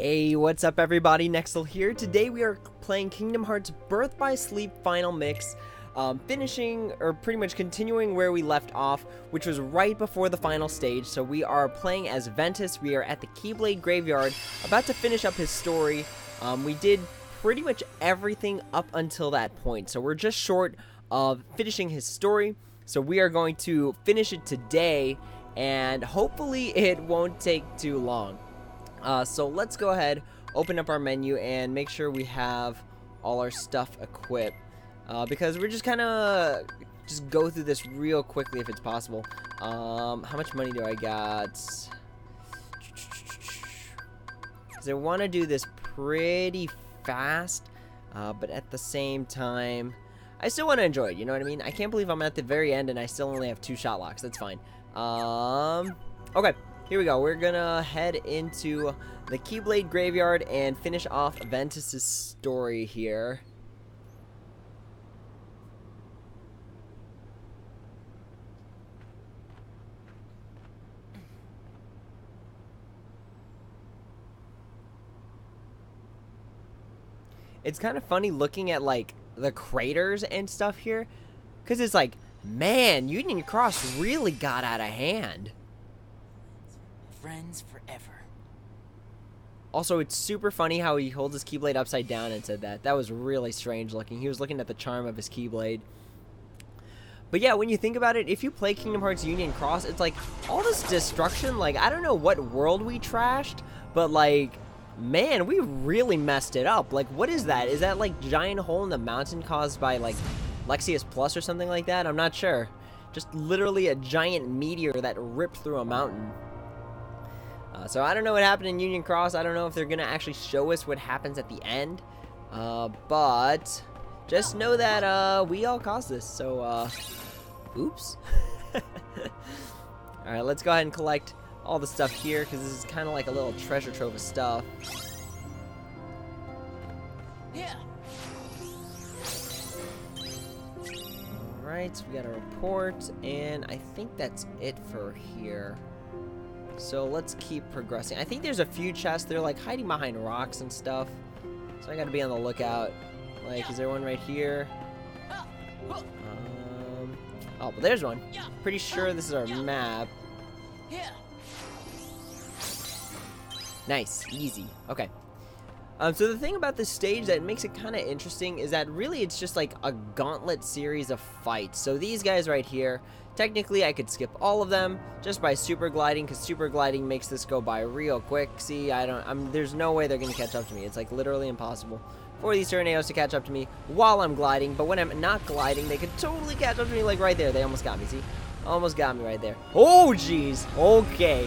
Hey, what's up everybody, Nexel here. Today we are playing Kingdom Hearts Birth by Sleep Final Mix, finishing, or pretty much continuing where we left off, which was right before the final stage. So we are playing as Ventus. We are at the Keyblade Graveyard, about to finish up his story. We did pretty much everything up until that point, so we're just short of finishing his story. So we are going to finish it today, and hopefully it won't take too long. So let's go ahead, open up our menu, and make sure we have all our stuff equipped. Because we're just kind of go through this real quickly if it's possible. How much money do I got? Because I want to do this pretty fast, but at the same time, I still want to enjoy it, you know what I mean? I can't believe I'm at the very end and I still only have 2 shot locks. That's fine. Okay. Here we go. We're gonna head into the Keyblade Graveyard and finish off Ventus' story here. It's kind of funny looking at like the craters and stuff here, because it's like, man, Union Cross really got out of hand. Friends forever. Also, it's super funny how he holds his Keyblade upside down and said that. That was really strange looking. He was looking at the charm of his Keyblade. But yeah, when you think about it, if you play Kingdom Hearts Union Cross, it's like all this destruction. Like, I don't know what world we trashed, but like, man, we really messed it up. Like, what is that? Is that like giant hole in the mountain caused by like Lexius Plus or something like that? I'm not sure. Just literally a giant meteor that ripped through a mountain. So I don't know what happened in Union Cross. I don't know if they're going to actually show us what happens at the end. But just know that we all caused this. So, oops. Alright, let's go ahead and collect all the stuff here, because this is kind of like a little treasure trove of stuff. Yeah. Alright, so we got a report, and I think that's it for here. So let's keep progressing. I think there's a few chests. They're like hiding behind rocks and stuff. So I gotta be on the lookout. Like, is there one right here? Oh, well, there's one. Pretty sure this is our map. Nice, easy. Okay. So the thing about this stage that makes it kind of interesting is that really it's just like a gauntlet series of fights. So these guys right here, technically I could skip all of them just by super gliding, because super gliding makes this go by real quick. See, there's no way they're gonna catch up to me. It's like literally impossible for these tornadoes to catch up to me while I'm gliding. But when I'm not gliding, they could totally catch up to me. Like right there, they almost got me. See, almost got me right there. Oh jeez. Okay,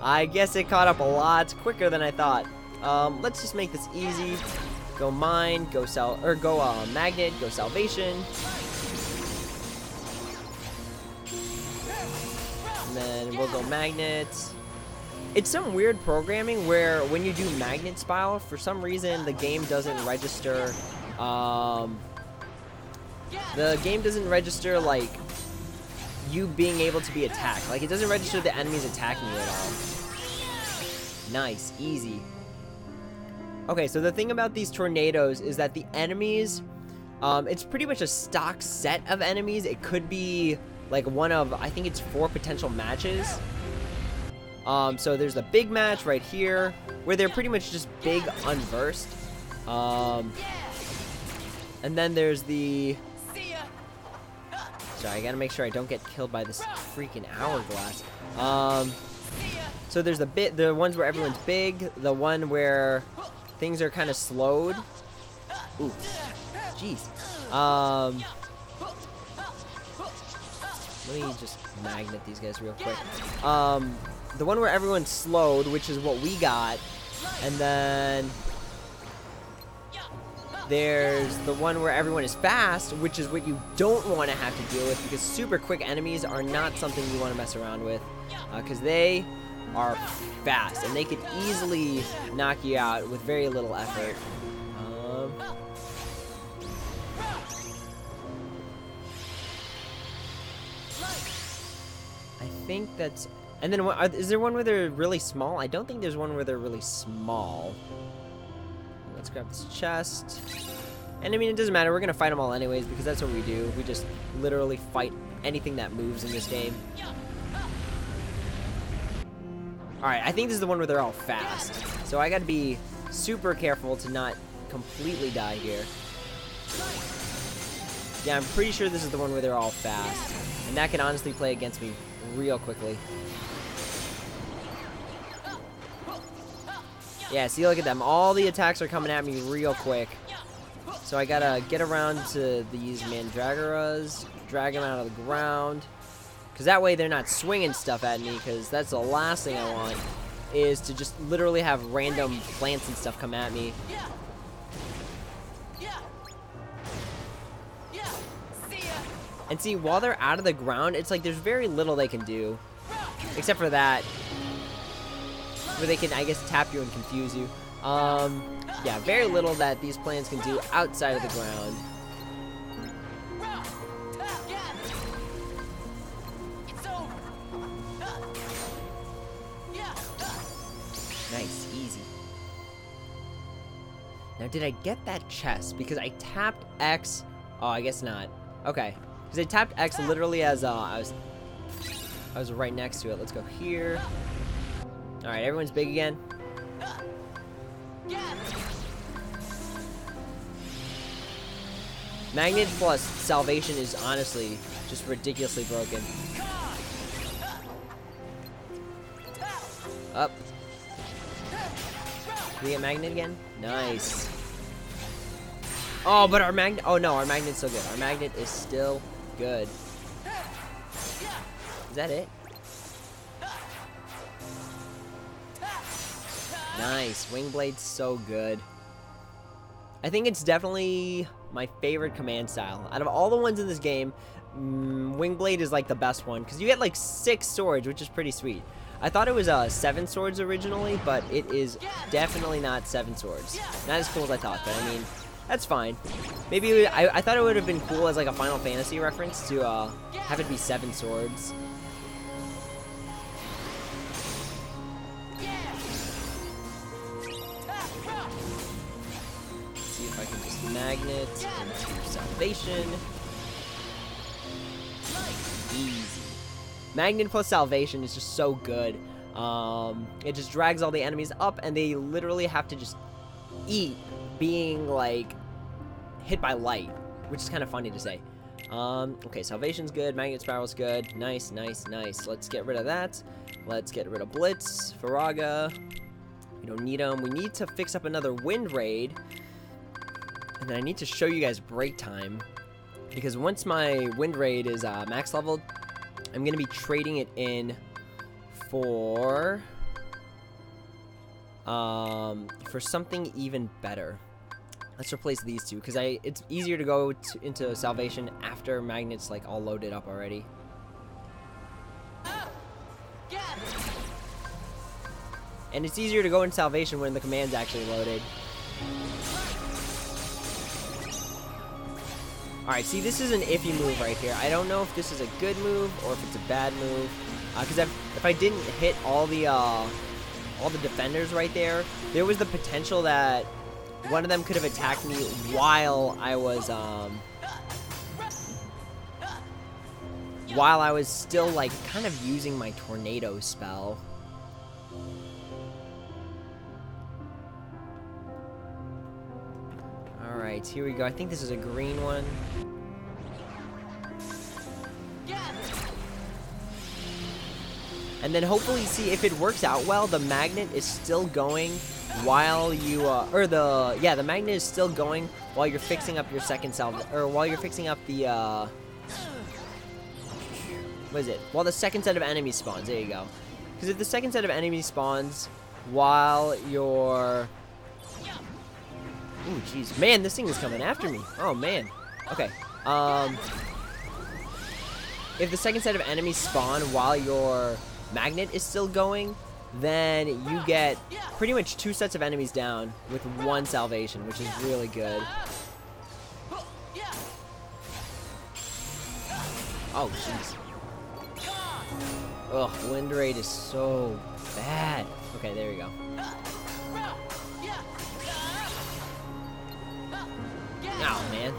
I guess it caught up a lot quicker than I thought. Let's just make this easy. Go mine, go magnet, go salvation. And then we'll go magnet. It's some weird programming where when you do magnet spiral, for some reason the game doesn't register, like you being able to be attacked. Like, it doesn't register the enemies attacking you at all. Nice, easy. Okay, so the thing about these tornadoes is that the enemies, it's pretty much a stock set of enemies. It could be like one of, I think it's 4 potential matches. So there's the big match right here, where they're pretty much just big unversed. And then there's the, sorry, I gotta make sure I don't get killed by this freaking hourglass. So there's the ones where everyone's big, the one where things are kind of slowed. Ooh, jeez. Let me just magnet these guys real quick. The one where everyone's slowed, which is what we got, and then there's the one where everyone is fast, which is what you don't want to have to deal with, because super quick enemies are not something you want to mess around with, because they are fast and they could easily knock you out with very little effort. I think that's And then, is there one where they're really small? I don't think there's one where they're really small. Let's grab this chest. And I mean, it doesn't matter. We're going to fight them all anyways, because that's what we do. We just literally fight anything that moves in this game. Alright, I think this is the one where they're all fast. So I got to be super careful to not completely die here. Yeah, I'm pretty sure this is the one where they're all fast. And that can honestly play against me real quickly. Yeah, see, look at them. All the attacks are coming at me real quick. So I gotta get around to these Mandragoras, drag them out of the ground. Because that way they're not swinging stuff at me, because that's the last thing I want, is to just literally have random plants and stuff come at me. And see, while they're out of the ground, it's like there's very little they can do. Except for that, where they can, I guess, tap you and confuse you. Yeah, very little that these plants can do outside of the ground. Nice, easy. Now, did I get that chest? Because I tapped X. Oh, I guess not. Okay. Because I tapped X literally as I was right next to it. Let's go here. All right, everyone's big again. Magnet plus salvation is honestly just ridiculously broken. Up. Can we get magnet again? Nice. Oh, but our magnet. Oh no, our magnet's so good. Our magnet is still good. Is that it? Nice. Wingblade's so good. I think it's definitely my favorite command style. Out of all the ones in this game, Wingblade is like the best one. Because you get like 6 swords, which is pretty sweet. I thought it was 7 swords originally, but it is definitely not 7 swords. Not as cool as I thought, but I mean, that's fine. Maybe I thought it would have been cool as like a Final Fantasy reference to have it be 7 swords. See if I can just magnet into salvation. Easy. Magnet plus salvation is just so good. It just drags all the enemies up, and they literally have to just eat being like hit by light, which is kind of funny to say. Okay, salvation's good, magnet spiral's good. Nice, nice, nice. Let's get rid of that. Let's get rid of Blitz, Faraga. We don't need them. We need to fix up another wind raid, and then I need to show you guys break time, because once my wind raid is max leveled, I'm gonna be trading it in for something even better. Let's replace these two, because it's easier to go into salvation after magnets like all loaded up already. And it's easier to go in salvation when the command's actually loaded. Alright, see, this is an iffy move right here. I don't know if this is a good move or if it's a bad move. Because if I didn't hit all the defenders right there, there was the potential that one of them could have attacked me while I was still like kind of using my tornado spell. Alright, here we go. I think this is a green one. And then hopefully, see, if it works out well, the magnet is still going while you, the magnet is still going while you're fixing up your second while you're fixing up the, what is it? While the second set of enemies spawns. There you go. Because if the second set of enemies spawns while you're... Ooh, jeez. Man, this thing is coming after me. Oh, man. Okay. If the second set of enemies spawn while your magnet is still going, then you get pretty much 2 sets of enemies down with 1 salvation, which is really good. Oh, jeez. Ugh, wind rate is so bad. Okay, there we go. Oh, man.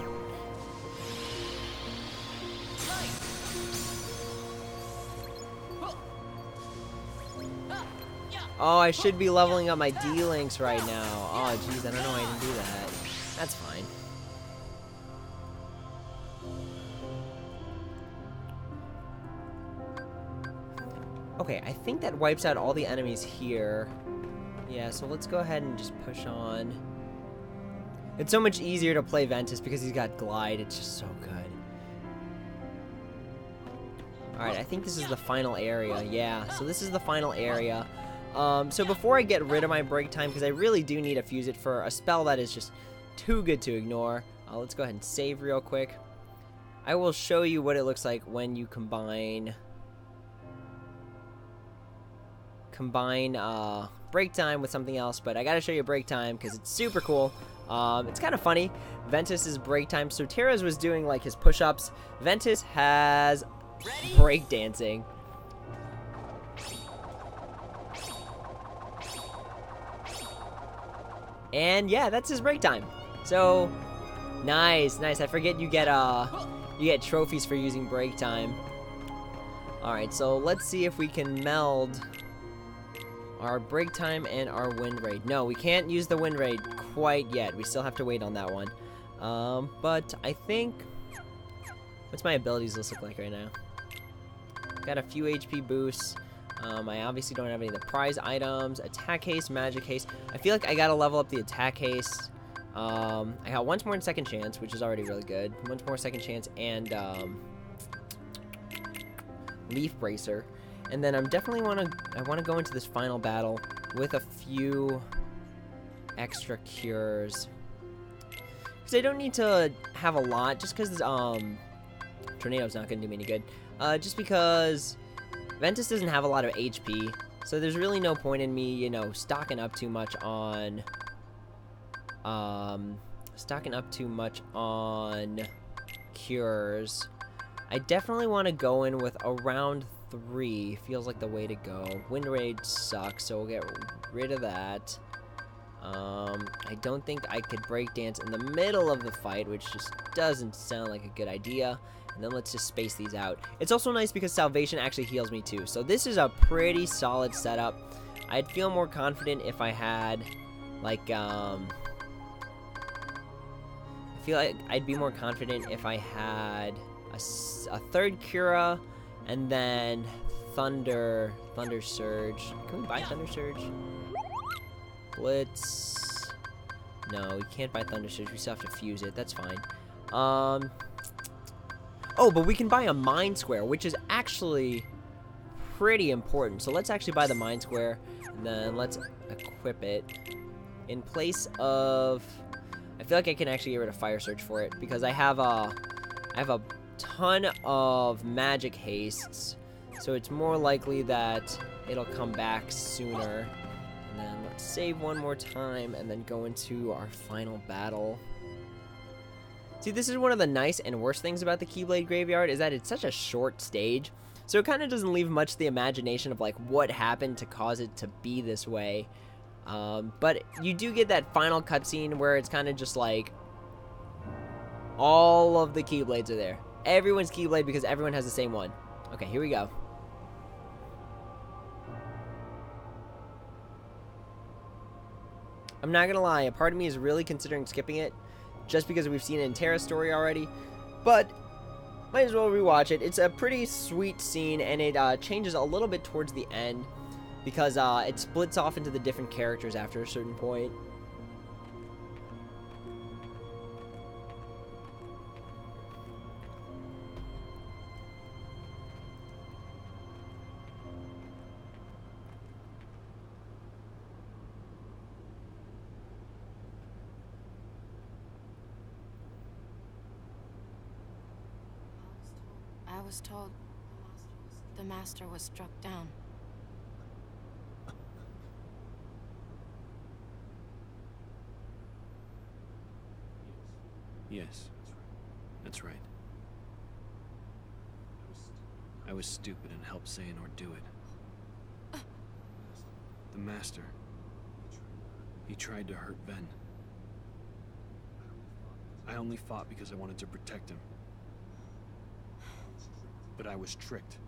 Oh, I should be leveling up my D-Links right now. Oh, jeez, I don't know why I didn't do that. That's fine. Okay, I think that wipes out all the enemies here. Yeah, so let's go ahead and just push on. It's so much easier to play Ventus because he's got Glide. It's just so good. Alright, I think this is the final area. Yeah, so this is the final area. So before I get rid of my break time, because I really do need to fuse it for a spell that is just too good to ignore, let's go ahead and save real quick. I will show you what it looks like when you combine break time with something else, but I gotta show you break time because it's super cool. It's kind of funny. Ventus's break time. So Terra's was doing like his push-ups. Ventus has break dancing. And yeah, that's his break time. So nice, nice. I forget you get trophies for using break time. All right, so let's see if we can meld our break time and our wind rate. No, we can't use the wind rate quite yet. We still have to wait on that one. But I think... What's my abilities list look like right now? Got a few HP boosts. I obviously don't have any of the prize items. Attack haste, magic haste. I feel like I gotta level up the attack haste. I got once more in second chance, which is already really good. Once more second chance and leaf bracer. And then I'm definitely I wanna go into this final battle with a few extra cures. Because I don't need to have a lot, just because Tornado's not gonna do me any good. Just because Ventus doesn't have a lot of HP, so there's really no point in me, you know, stocking up too much on cures. I definitely want to go in with around 3. Feels like the way to go. Wind rage sucks, so we'll get rid of that. I don't think I could break dance in the middle of the fight, which just doesn't sound like a good idea. And then let's just space these out. It's also nice because Salvation actually heals me too. So this is a pretty solid setup. I'd feel more confident if I had, like, I feel like I'd be more confident if I had a third Cura and then Thunder Surge. Can we buy Thunder Surge? Blitz. No, we can't buy Thunder Surge. We still have to fuse it. That's fine. Oh, but we can buy a Mind Square, which is actually pretty important. So let's actually buy the Mind Square, and then let's equip it. In place of... I feel like I can actually get rid of Fire Surge for it, because I have a ton of magic hastes, so it's more likely that it'll come back sooner. And then let's save one more time, and then go into our final battle. See, this is one of the nice and worst things about the Keyblade Graveyard, is that it's such a short stage, so it kind of doesn't leave much to the imagination of, like, what happened to cause it to be this way. But you do get that final cutscene where it's kind of just like, all of the Keyblades are there. Everyone's Keyblade because everyone has the same one. Okay, here we go. I'm not gonna lie, a part of me is really considering skipping it, just because we've seen it in Terra's story already, but might as well rewatch it. It's a pretty sweet scene, and it changes a little bit towards the end, because it splits off into the different characters after a certain point. I was told the master was struck down. Yes, that's right. I was stupid and helped Xehanort do it. The Master. He tried to hurt Ven. I only fought because I wanted to protect him. But I was tricked.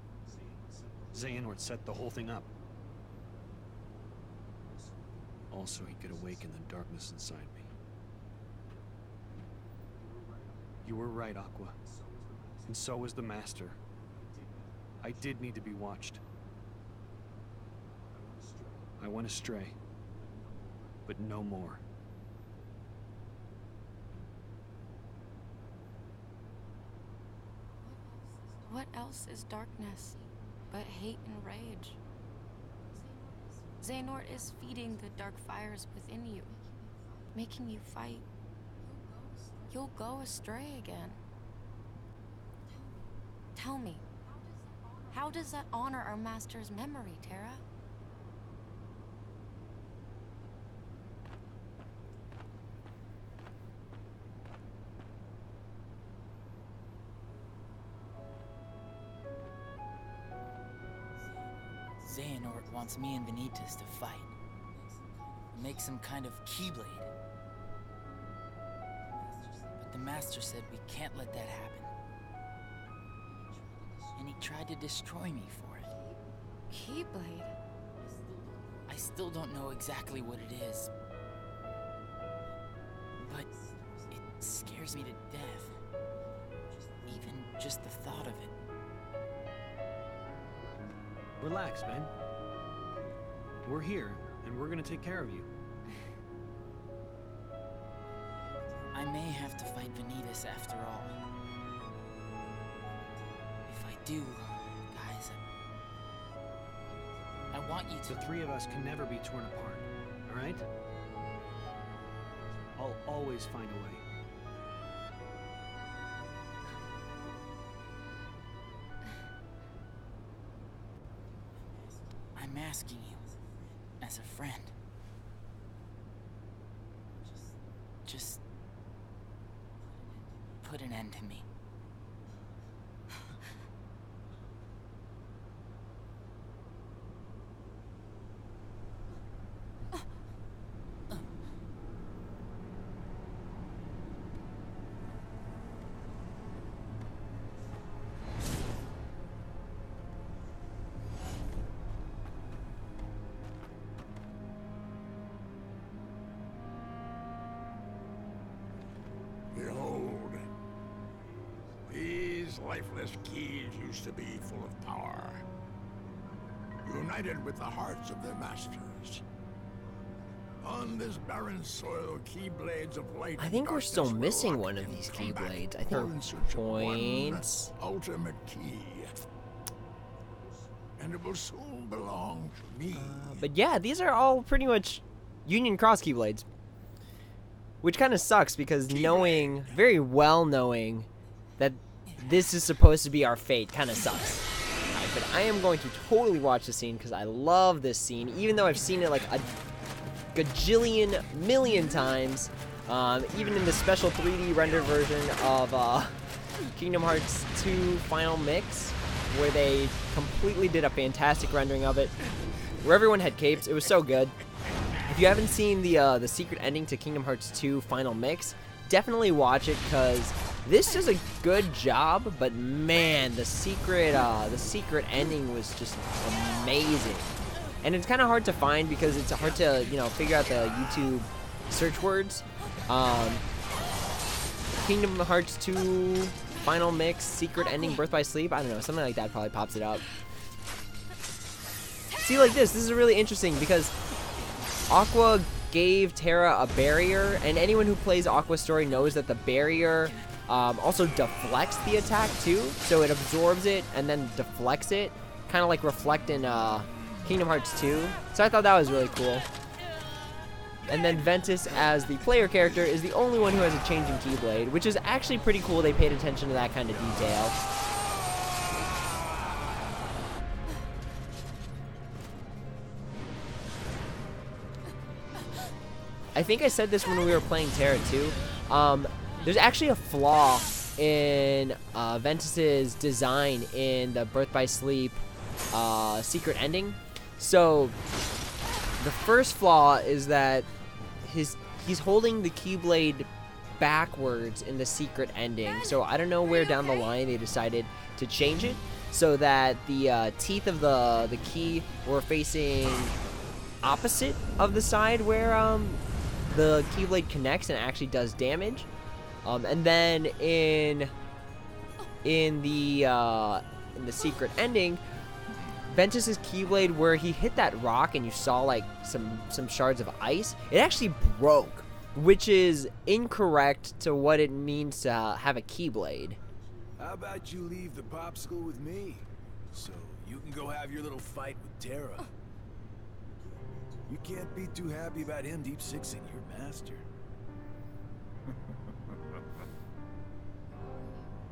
Xehanort set the whole thing up. Also, he could awaken the darkness inside me. You were right, Aqua. And so was the Master. I did need to be watched. I went astray. But no more. What else is darkness but hate and rage? Xehanort is feeding the dark fires within you, making you fight. You'll go astray again. Tell me, how does that honor our master's memory, Terra? Xehanort wants me and Ventus to fight. Make some kind of keyblade. But the Master said we can't let that happen. And he tried to destroy me for it. Keyblade? I still don't know exactly what it is. But it scares me to death. Even just the thought of it. Relax, Ben. We're here, and we're gonna take care of you. I may have to fight Ventus after all. If I do, guys, I want you to... The three of us can never be torn apart, alright? I'll always find a way. I'm asking you, as a friend. Just put an end to me. Behold, these lifeless keys used to be full of power, united with the hearts of their masters. On this barren soil, keyblades of light. I think we're still darkness will missing lock one of in these combat, keyblades. I think all in search of one points. ultimate key. And it will soon belong to me. But yeah, these are all pretty much Union Cross Keyblades. Which kind of sucks because knowing, very well knowing, that this is supposed to be our fate kind of sucks. Alright, but I am going to totally watch the scene because I love this scene, even though I've seen it like a gajillion million times. Even in the special 3D render version of Kingdom Hearts 2 Final Mix, where they completely did a fantastic rendering of it, where everyone had capes. It was so good. If you haven't seen the secret ending to Kingdom Hearts 2 Final Mix, definitely watch it because this does a good job. But man, the secret ending was just amazing, and it's kind of hard to find because it's hard to figure out the YouTube search words. Kingdom Hearts 2 Final Mix secret ending Birth by Sleep. I don't know, something like that probably pops it up. See, like this is really interesting because Aqua gave Terra a barrier, and anyone who plays Aqua's story knows that the barrier also deflects the attack too, so it absorbs it and then deflects it, kind of like Reflect in Kingdom Hearts 2. So I thought that was really cool. And then Ventus, as the player character, is the only one who has a changing Keyblade, which is actually pretty cool. They paid attention to that kind of detail. I think I said this when we were playing Terra 2. There's actually a flaw in Ventus's design in the Birth by Sleep secret ending. So the first flaw is that he's holding the Keyblade backwards in the secret ending. So I don't know where down the line they decided to change it so that the teeth of the key were facing opposite of the side where the Keyblade connects and actually does damage. And then in the secret ending, Ventus's Keyblade, where he hit that rock and you saw like some shards of ice, it actually broke, which is incorrect to what it means to have a Keyblade. How about you leave the popsicle with me, so you can go have your little fight with Terra? You can't be too happy about him deep sixing your master.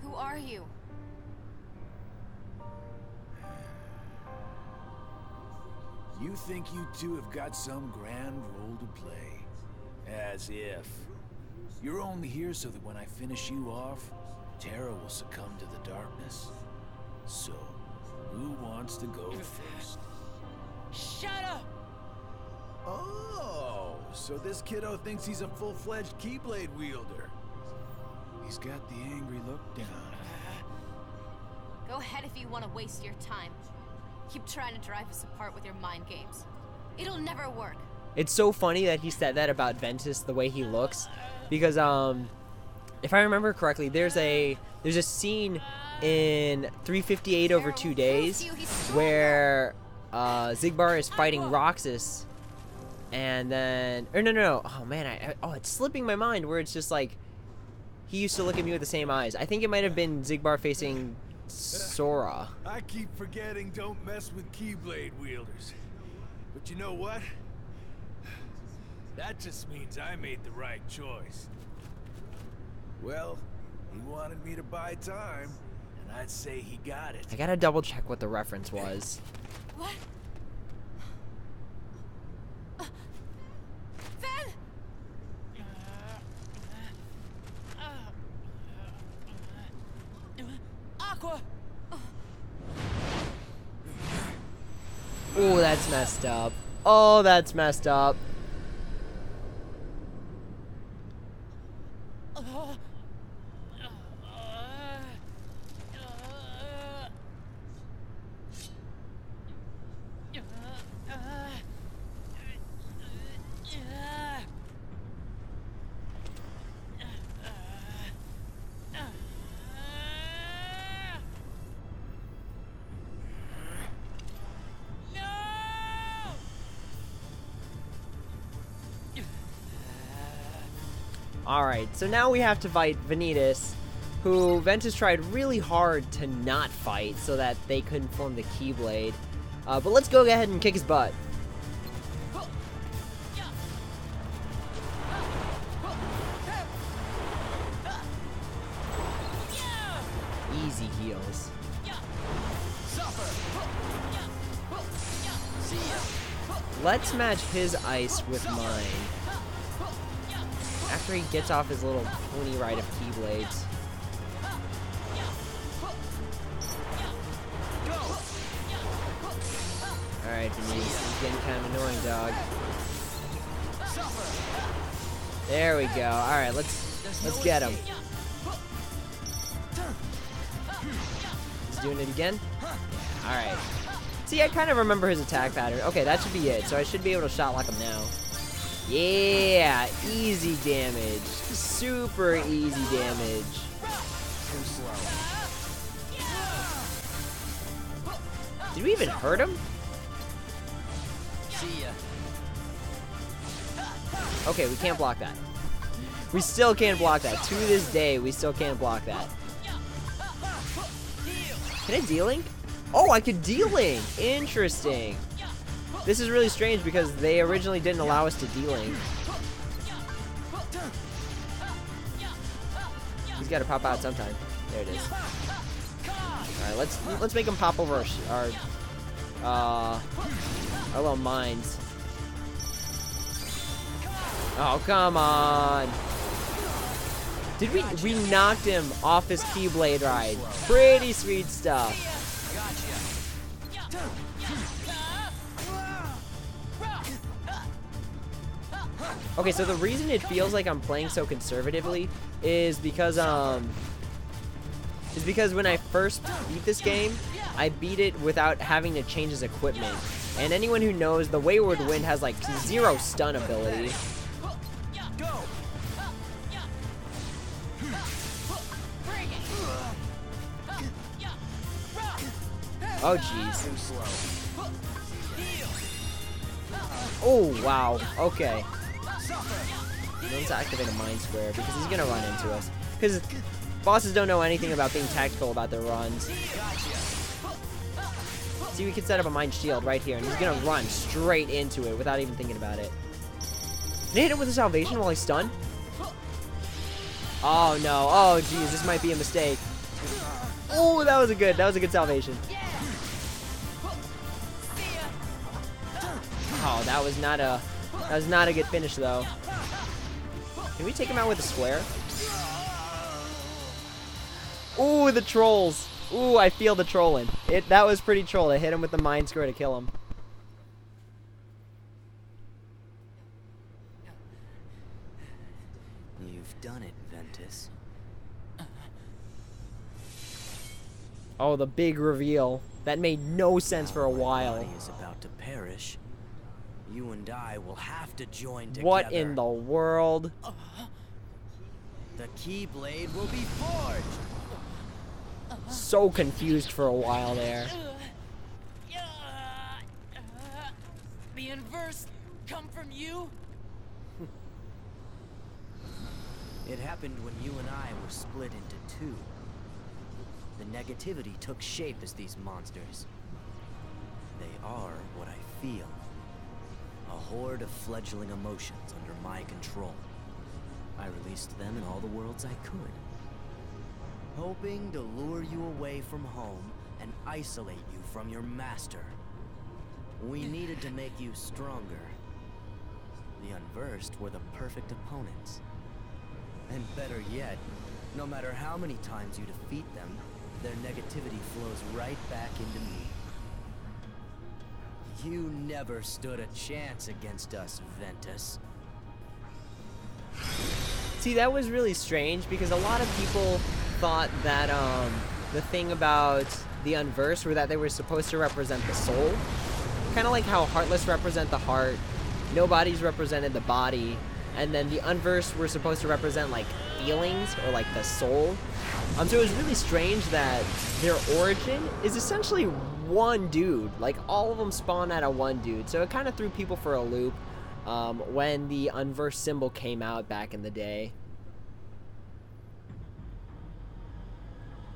Who are you? You think you two have got some grand role to play. As if. You're only here so that when I finish you off, Terra will succumb to the darkness. So, who wants to go first? Shut up! Oh, so this kiddo thinks he's a full-fledged Keyblade wielder. He's got the angry look down. Go ahead if you want to waste your time. Keep trying to drive us apart with your mind games. It'll never work. It's so funny that he said that about Ventus, the way he looks, because if I remember correctly, there's a scene in 358 over 2 days where Xigbar is fighting Roxas, and then no, oh man, it's slipping my mind where it's just like he used to look at me with the same eyes. I think it might have been Xigbar facing Sora. I keep forgetting don't mess with Keyblade wielders. But you know what? That just means I made the right choice. Well, he wanted me to buy time, and I'd say he got it. I gotta double check what the reference was. What? Ven! Aqua! Oh, that's messed up. Oh, that's messed up. Alright, so now we have to fight Ventus, who Ventus tried really hard to not fight so that they couldn't form the Keyblade. But let's go ahead and kick his butt. Easy heals. Let's match his ice with mine. After he gets off his little pony ride of Keyblades. Alright, Denise, he's getting kind of annoying, dog. There we go. Alright, let's get him. He's doing it again? Alright. See, I kind of remember his attack pattern. Okay, that should be it. So I should be able to shot lock him now. Yeah, easy damage. Super easy damage. Too slow. Did we even hurt him? See ya. Okay, we can't block that. We still can't block that. To this day, we still can't block that. Can I D-Link? Oh, I could D-Link! Interesting. This is really strange because they originally didn't allow us to D-Link. He's got to pop out sometime. There it is. All right, let's make him pop over our little mines. Oh, come on! Did we knocked him off his Keyblade ride. Pretty sweet stuff. Okay, so the reason it feels like I'm playing so conservatively is because when I first beat this game, I beat it without having to change his equipment. And anyone who knows, the Wayward Wind has like 0 stun ability. Oh jeez. Oh wow. Okay. Let's activate a Mind Square because he's gonna run into us. Because bosses don't know anything about being tactical about their runs. See, we can set up a Mind Shield right here, and he's gonna run straight into it without even thinking about it. Can I hit him with a Salvation while he's stunned? Oh no. Oh geez, this might be a mistake. Oh, that was a good Salvation. Oh, that was not a good finish though. Can we take him out with a square? Ooh, the trolls. Ooh, I feel the trolling. That was pretty troll. I hit him with the Mind Square to kill him. You've done it, Ventus. Oh, the big reveal. That made no sense for a while. Our body is about to perish. You and I will have to join together. What in the world? The Keyblade will be forged. So confused for a while there. The inverse come from you? It happened when you and I were split into two. The negativity took shape as these monsters. They are what I feel. A horde of fledgling emotions under my control. I released them in all the worlds I could. Hoping to lure you away from home and isolate you from your master. We needed to make you stronger. The Unversed were the perfect opponents. And better yet, no matter how many times you defeat them, their negativity flows right back into me. You never stood a chance against us, Ventus. See, that was really strange because a lot of people thought that the thing about the Unversed were that they were supposed to represent the soul. Kind of like how Heartless represent the heart, Nobodies represented the body, and then the Unversed were supposed to represent like feelings or like the soul. So it was really strange that their origin is essentially one dude. Like all of them spawn out of one dude. So it kind of threw people for a loop when the Unversed symbol came out back in the day.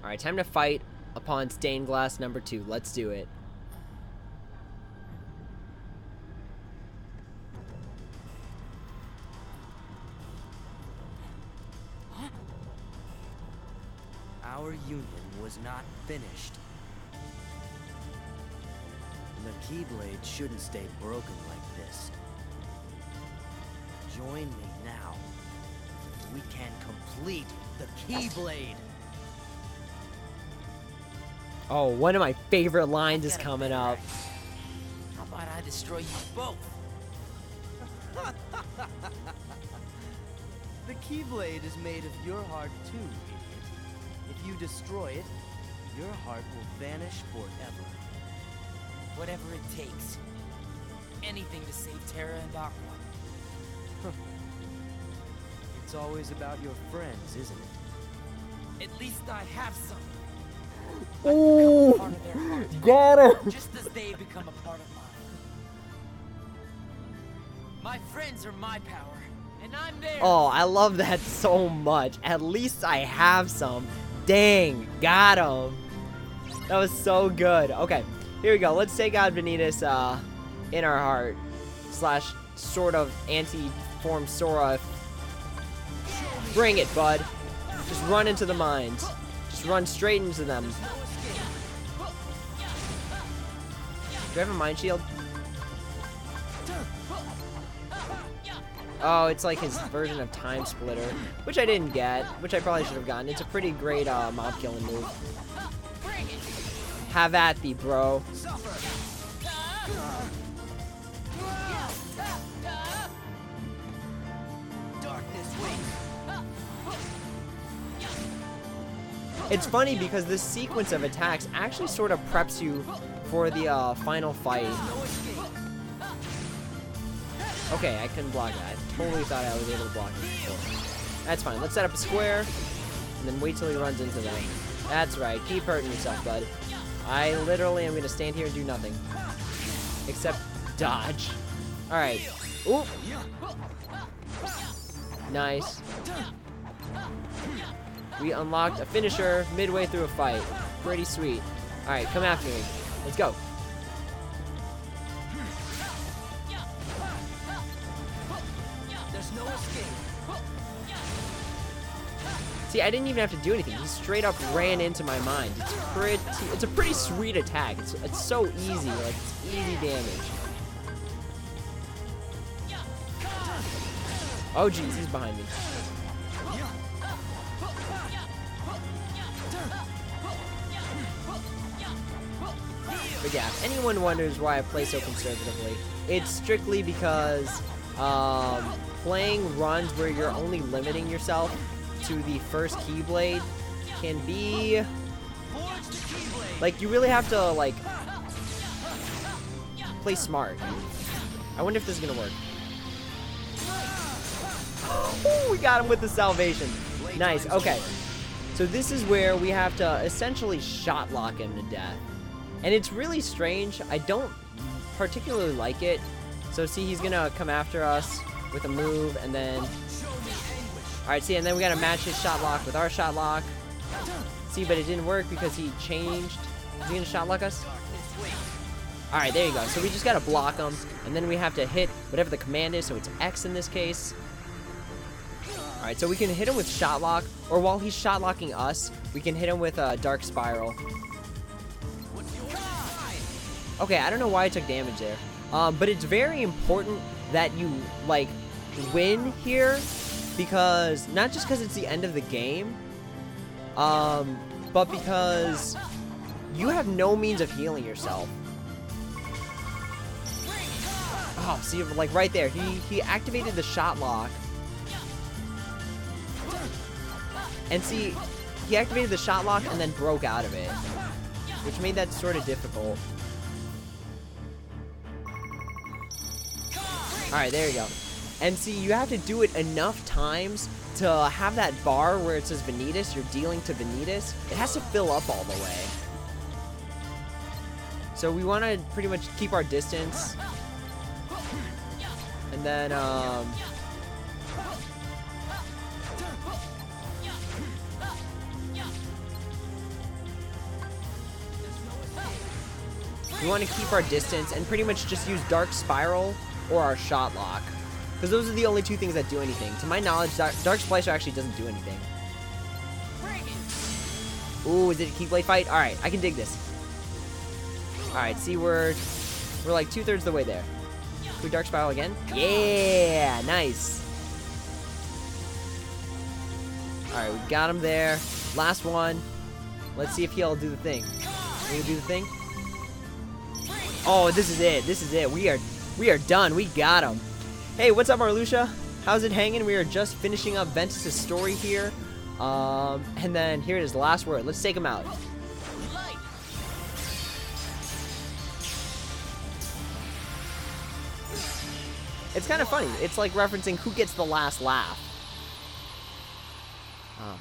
Alright, time to fight upon Stained Glass number 2. Let's do it. Our union was not finished. The Keyblade shouldn't stay broken like this. Join me now. We can complete the Keyblade. Oh, one of my favorite lines is coming up. How about I destroy you both? The Keyblade is made of your heart too, idiot. If you destroy it, your heart will vanish forever. Whatever it takes. Anything to save Terra and Aqua. It's always about your friends, isn't it? At least I have some. Ooh, Part of their heart. get him! Just as they become a part of mine. My friends are my power, and I'm theirs. Oh, I love that so much. At least I have some. Dang, got him. That was so good. Okay, here we go. Let's take out Ventus in our heart. Slash sort of anti-form Sora. Bring it, bud. Just run into the mines. Just run straight into them. Do I have a Mind Shield? Oh, it's like his version of Time Splitter, which I didn't get, which I probably should have gotten. It's a pretty great mob killing move. Have at thee, bro. It's funny because this sequence of attacks actually sort of preps you for the final fight. Okay, I couldn't block that. I totally thought I was able to block it before. That's fine. Let's set up a square, and then wait till he runs into them. That's right. Keep hurting yourself, bud. I literally am going to stand here and do nothing. Except dodge. Alright. Ooh. Nice. We unlocked a finisher midway through a fight. Pretty sweet. Alright, come after me. Let's go. There's no escape. See, I didn't even have to do anything. He straight up ran into my mind. It's a pretty sweet attack. It's so easy. Like, it's easy damage. Oh, jeez, he's behind me. But yeah, if anyone wonders why I play so conservatively, it's strictly because playing runs where you're only limiting yourself to the first Keyblade can be... Like, you really have to, like, play smart. I wonder if this is gonna work. Oh, we got him with the salvation. Nice, okay. So this is where we have to essentially shot lock him to death. And it's really strange. I don't particularly like it. So see, he's gonna come after us with a move, and then... Alright, see, and then we gotta match his shot lock with our shot lock. See, but it didn't work because he changed. Is he gonna shot lock us? Alright, there you go. So we just gotta block him, and then we have to hit whatever the command is, so it's X in this case. Alright, so we can hit him with shot lock, or while he's shot locking us, we can hit him with a Dark Spiral. Okay, I don't know why I took damage there. But it's very important that you, like, win here, because, not just because it's the end of the game, but because you have no means of healing yourself. Oh, see, like, right there, he activated the shot lock. And see, he activated the shot lock and then broke out of it, which made that sort of difficult. Alright, there you go. And see, you have to do it enough times to have that bar where it says Ventus, you're dealing to Ventus. It has to fill up all the way. So we want to pretty much keep our distance. And then, we want to keep our distance and pretty much just use Dark Spiral or our shot lock. Because those are the only two things that do anything. To my knowledge, Dark Splicer actually doesn't do anything. Ooh, is it a Keyblade fight? Alright, I can dig this. Alright, see, we're like 2/3 of the way there. Can we Dark Spiral again? Yeah, nice. Alright, we got him there. Last one. Let's see if he'll do the thing. Will he do the thing? Oh, this is it. This is it. We are done. We got him. Hey, what's up, Marluxia? How's it hanging? We are just finishing up Ventus' story here. And then here it is, the last word. Let's take him out. It's kind of funny. It's like referencing who gets the last laugh.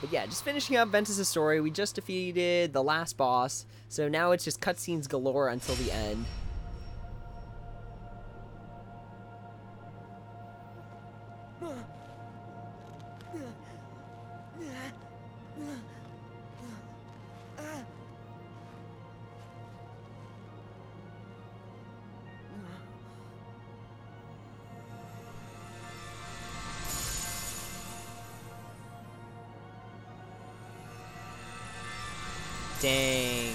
But yeah, just finishing up Ventus' story. We just defeated the last boss. So now it's just cutscenes galore until the end. Dang.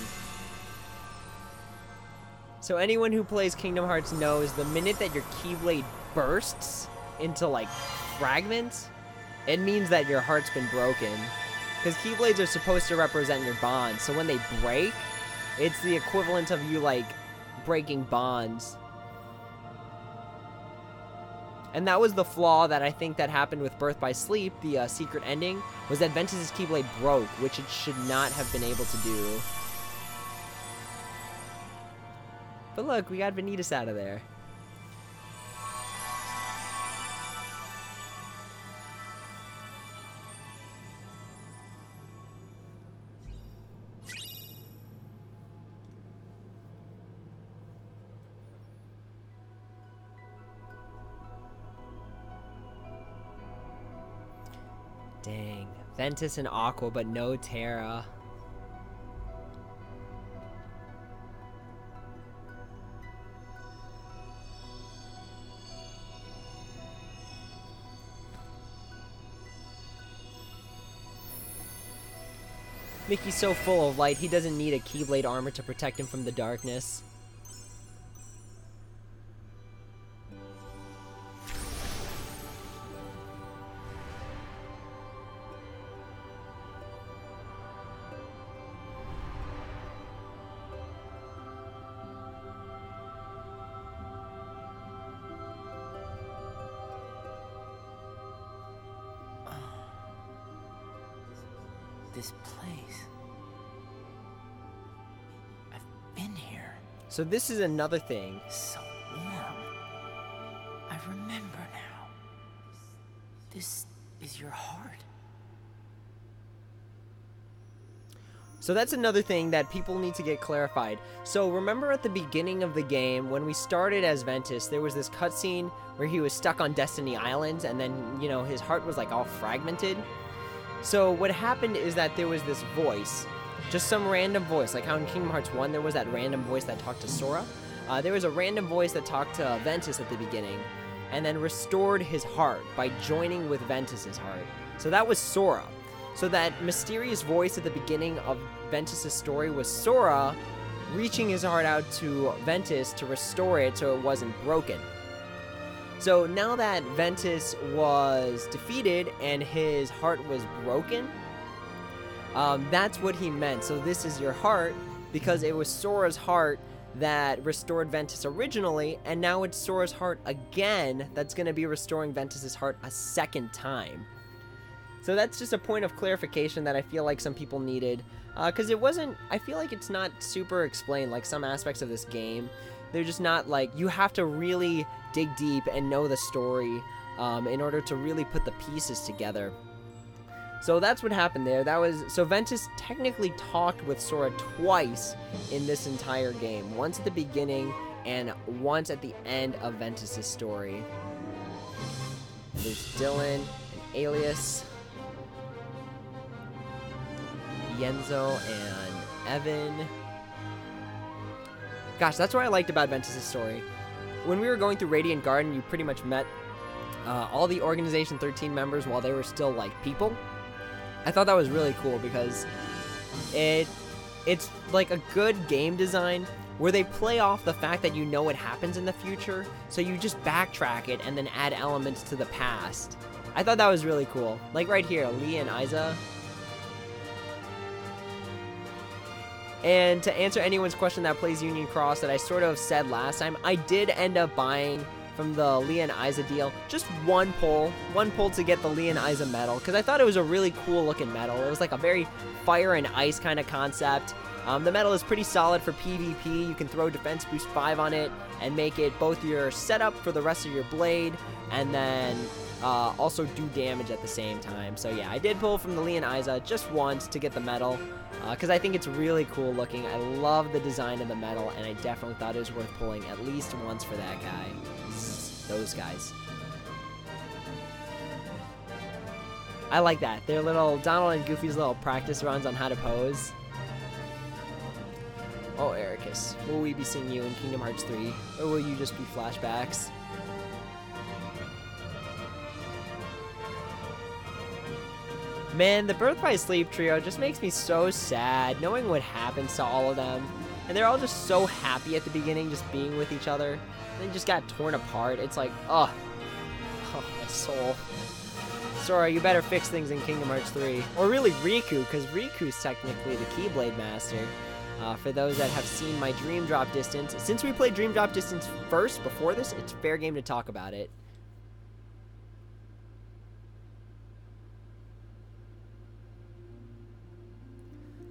So anyone who plays Kingdom Hearts knows the minute that your Keyblade bursts, into like fragments, it means that your heart's been broken. Because keyblades are supposed to represent your bonds, so when they break, it's the equivalent of you like breaking bonds. And that was the flaw that I think that happened with Birth by Sleep, the secret ending, was that Ventus's Keyblade broke, which it should not have been able to do. But look, we got Ventus out of there. Dang. Ventus and Aqua, but no Terra. Mickey's so full of light, he doesn't need a Keyblade armor to protect him from the darkness. This place. I've been here. So this is another thing. So warm. I remember now. This is your heart. So that's another thing that people need to get clarified. So remember at the beginning of the game, when we started as Ventus, there was this cutscene where he was stuck on Destiny Islands, and then, you know, his heart was like all fragmented. So what happened is that there was this voice, just some random voice, like how in Kingdom Hearts 1 there was that random voice that talked to Sora. There was a random voice that talked to Ventus at the beginning, and then restored his heart by joining with Ventus's heart. So that was Sora. So that mysterious voice at the beginning of Ventus's story was Sora reaching his heart out to Ventus to restore it so it wasn't broken. So now that Ventus was defeated and his heart was broken, that's what he meant. So this is your heart, because it was Sora's heart that restored Ventus originally, and now it's Sora's heart again that's going to be restoring Ventus's heart a second time. So that's just a point of clarification that I feel like some people needed, because it wasn't, I feel like it's not super explained, like some aspects of this game. They're just not like, you have to really dig deep and know the story in order to really put the pieces together. So that's what happened there. So Ventus technically talked with Sora twice in this entire game. Once at the beginning and once at the end of Ventus's story. There's Dylan and Alias, Yenzo and Evan. Gosh, that's what I liked about Ventus' story. When we were going through Radiant Garden, you pretty much met all the Organization 13 members while they were still, like, people. I thought that was really cool because it's like a good game design where they play off the fact that you know what happens in the future, so you just backtrack it and then add elements to the past. I thought that was really cool. Like right here, Lee and Isa. And to answer anyone's question that plays Union Cross that I sort of said last time, I did end up buying from the Lee and Isa deal just one pull to get the Lee and Isa medal, because I thought it was a really cool looking medal. It was like a very fire and ice kind of concept. The medal is pretty solid for PvP. You can throw Defense Boost 5 on it and make it both your setup for the rest of your blade, and then also do damage at the same time. So yeah, I did pull from the Lee and Isa just once to get the medal, because I think it's really cool looking. I love the design of the medal, and I definitely thought it was worth pulling at least once for that guy. Those guys. I like that. Their little, Donald and Goofy's little practice runs on how to pose. Oh, Ericus, will we be seeing you in Kingdom Hearts 3? Or will you just be flashbacks? Man, the Birth by Sleep trio just makes me so sad, knowing what happens to all of them. And they're all just so happy at the beginning, just being with each other. And they just got torn apart. It's like, ugh. Oh. Soul. Sora, you better fix things in Kingdom Hearts 3. Or really Riku, because Riku's technically the Keyblade Master. For those that have seen my Dream Drop Distance, since we played Dream Drop Distance first before this, it's fair game to talk about it.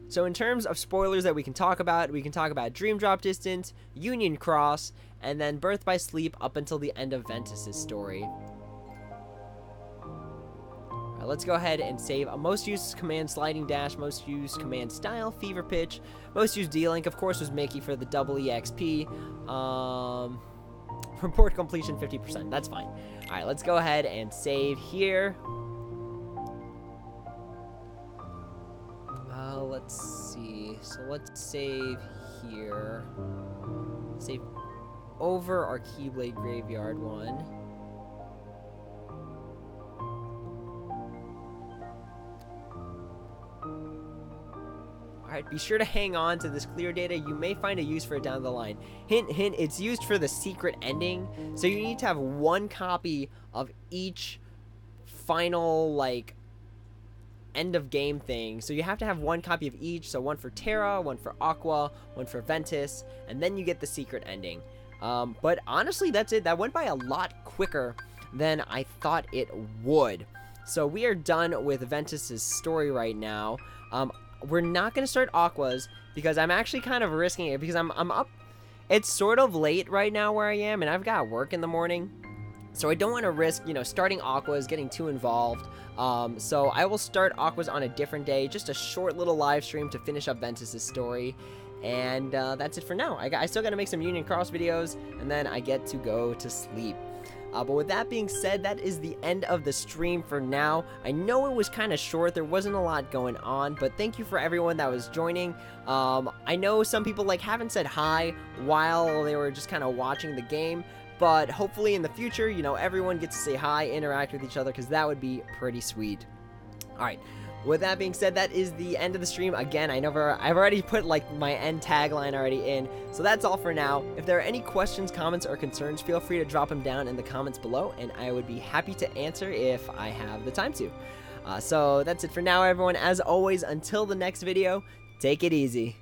So in terms of spoilers that we can talk about Dream Drop Distance, Union Cross, and then Birth by Sleep up until the end of Ventus' story. Alright, let's go ahead and save. Most used command Sliding Dash, most used command Style, Fever Pitch, most used D-Link, of course, was Mickey for the double EXP. Report completion 50%, that's fine. Alright, let's go ahead and save here. Let's see. So let's save here. Save over our Keyblade Graveyard one. Alright, be sure to hang on to this clear data. You may find a use for it down the line. Hint, hint, it's used for the secret ending. So you need to have one copy of each final, like, end of game thing. So you have to have one copy of each. So one for Terra, one for Aqua, one for Ventus, and then you get the secret ending. But honestly, that's it. That went by a lot quicker than I thought it would. So we are done with Ventus' story right now. We're not going to start Aqua's because I'm actually kind of risking it because I'm up. It's sort of late right now where I am, and I've got work in the morning. So I don't want to risk, you know, starting Aqua's, getting too involved. So I will start Aqua's on a different day, just a short little live stream to finish up Ventus' story. And that's it for now. I still got to make some Union Cross videos, and then I get to go to sleep. But with that being said, that is the end of the stream for now. I know it was kind of short. There wasn't a lot going on, but thank you for everyone that was joining. I know some people haven't said hi while they were just kind of watching the game. But hopefully in the future, you know, everyone gets to say hi, interact with each other, because that would be pretty sweet. Alright, with that being said, that is the end of the stream. Again, I've already put, my end tagline already in. So that's all for now. If there are any questions, comments, or concerns, feel free to drop them down in the comments below, and I would be happy to answer if I have the time to. So that's it for now, everyone. As always, until the next video, take it easy.